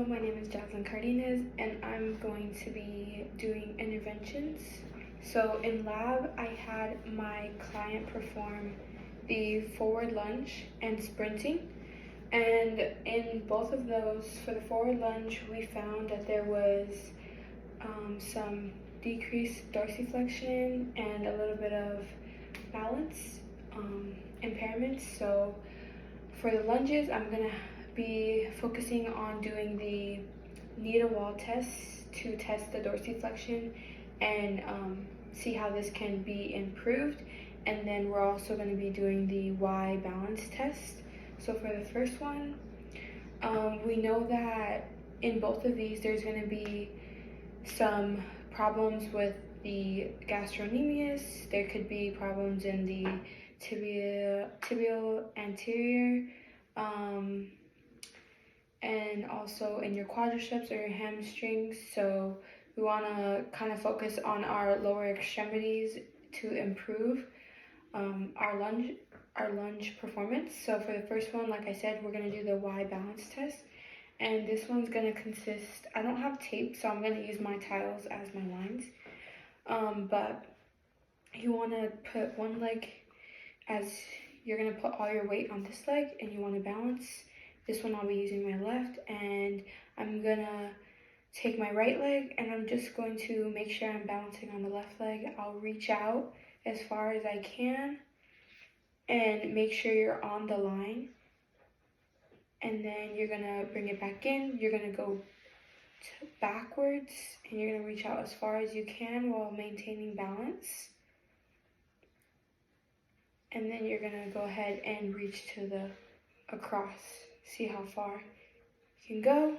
my name is Jocelyn Cardenas and I'm going to be doing interventions. So in lab, I had my client perform the forward lunge and sprinting. And in both of those, for the forward lunge, we found that there was some decreased dorsiflexion and a little bit of balance impairments. So for the lunges, I'm gonna be focusing on doing the knee to wall test to test the dorsiflexion and see how this can be improved. And then we're also going to be doing the Y balance test. So for the first one, we know that in both of these there's going to be some problems with the gastrocnemius. There could be problems in the tibial anterior, and also in your quadriceps or your hamstrings. So we want to kind of focus on our lower extremities to improve our lunge performance. So for the first one, like I said, we're going to do the Y balance test. And this one's going to consist, I don't have tape, so I'm going to use my tiles as my lines. But you want to put one leg as you're going to put all your weight on this leg, and you want to balance. This one I'll be using my left, and I'm going to take my right leg, and I'm just going to make sure I'm balancing on the left leg. I'll reach out as far as I can and make sure you're on the line. And then you're gonna bring it back in. You're gonna go backwards and you're gonna reach out as far as you can while maintaining balance. And then you're gonna go ahead and reach to the across. See how far you can go.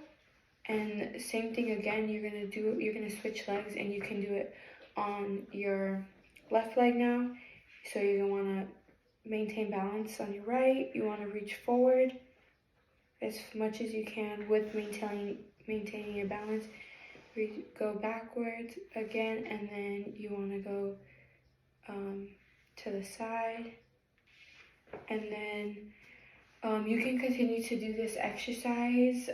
And same thing again, you're gonna switch legs, and you can do it on your left leg now. So you're gonna wanna maintain balance on your right. You wanna reach forward as much as you can with maintaining your balance. We go backwards again, and then you want to go to the side, and then you can continue to do this exercise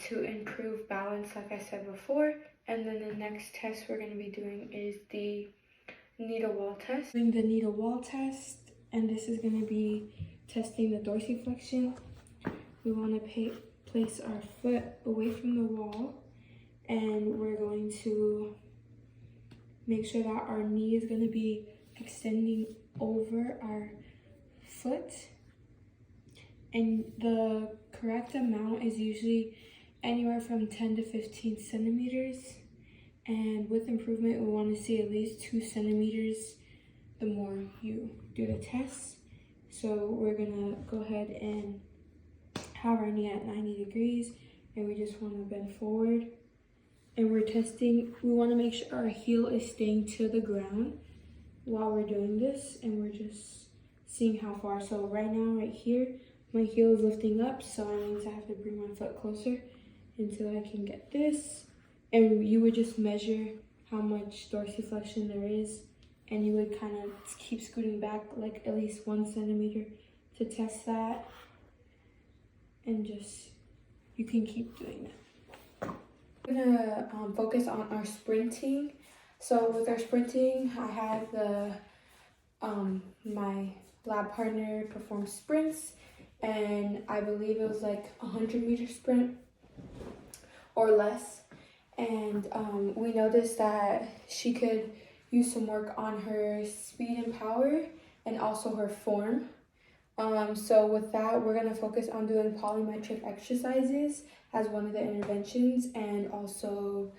to improve balance, like I said before. And then the next test we're going to be doing is the knee to wall test. Doing the knee to wall test, and this is going to be testing the dorsiflexion. We want to place our foot away from the wall, and we're going to make sure that our knee is going to be extending over our foot. And the correct amount is usually anywhere from 10 to 15 centimeters. And with improvement, we want to see at least 2 centimeters the more you do the test. So we're going to go ahead and have our knee at 90 degrees, and we just want to bend forward. And we're testing, we want to make sure our heel is staying to the ground while we're doing this, and we're just seeing how far. So right now, right here, my heel is lifting up, so that means I have to bring my foot closer until I can get this. And you would just measure how much dorsiflexion there is, and you would kind of keep scooting back like at least 1 centimeter to test that. And just, you can keep doing that. I'm gonna focus on our sprinting. So with our sprinting, I had my lab partner perform sprints, and I believe it was like a 100-meter sprint or less. And we noticed that she could use some work on her speed and power and also her form. So with that, we're going to focus on doing polymetric exercises as one of the interventions, and also,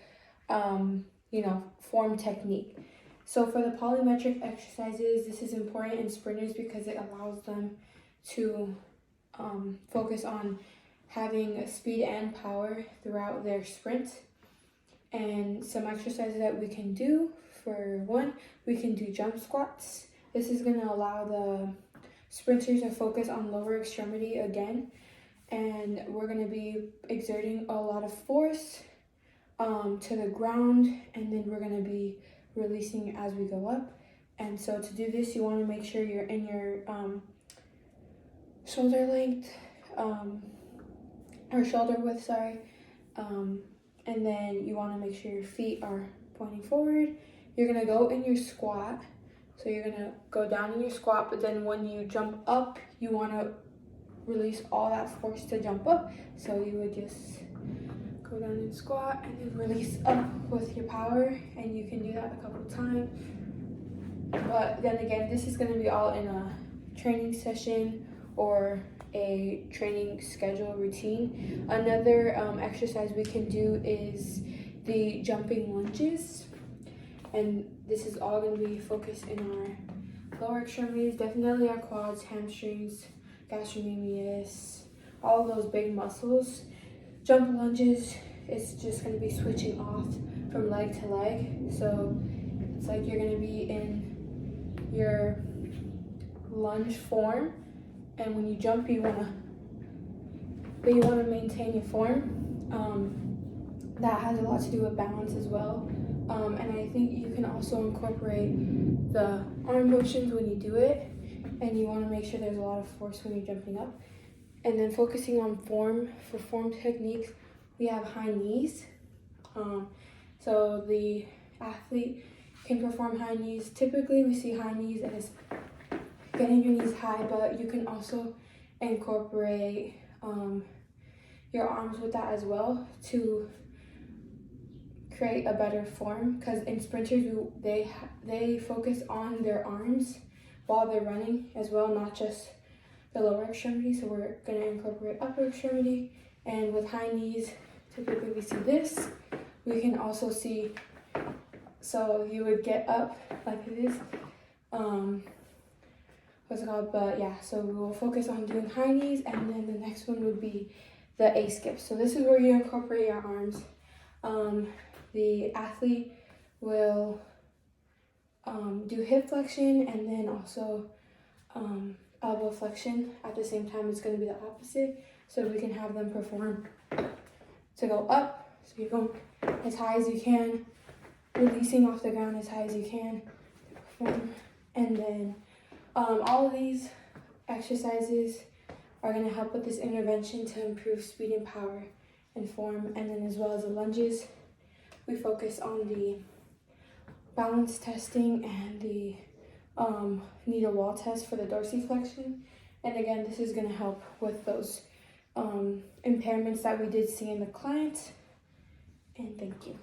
form technique. So for the polymetric exercises, this is important in sprinters because it allows them to focus on having speed and power throughout their sprint. And some exercises that we can do, for one, we can do jump squats. This is going to allow the sprinters to focus on lower extremity again, and we're going to be exerting a lot of force to the ground, and then we're going to be releasing as we go up. And so to do this, you want to make sure you're in your shoulder length or shoulder width, sorry, and then you want to make sure your feet are pointing forward. You're going to go in your squat. So you're going to go down in your squat, but then when you jump up, you want to release all that force to jump up. So you would just go down and squat and then release up with your power, and you can do that a couple times. But then again, this is going to be all in a training session or a training schedule routine. Another exercise we can do is the jumping lunges, and this is all going to be focused in our lower extremities, definitely our quads, hamstrings, gastrocnemius, all those big muscles. Jump lunges is just going to be switching off from leg to leg. So it's like you're going to be in your lunge form, and when you jump, you want to maintain your form. That has a lot to do with balance as well. And I think you can also incorporate the arm motions when you do it, and you want to make sure there's a lot of force when you're jumping up. And then focusing on form, for form techniques, we have high knees. So the athlete can perform high knees. Typically we see high knees as getting your knees high, but you can also incorporate your arms with that as well to create a better form, because in sprinters they focus on their arms while they're running as well, not just the lower extremity. So we're going to incorporate upper extremity, and with high knees typically we see this. We can also see, so you would get up like this, what's it called, but yeah, so we will focus on doing high knees, and then the next one would be the A skip. So this is where you incorporate your arms. The athlete will do hip flexion and then also elbow flexion at the same time. It's going to be the opposite, so we can have them perform to go up. So you're going as high as you can, releasing off the ground as high as you can, perform. And then all of these exercises are going to help with this intervention to improve speed and power and form. And then as well as the lunges, we focus on the balance testing and the knee to wall test for the dorsiflexion. And again, this is going to help with those impairments that we did see in the client. And thank you.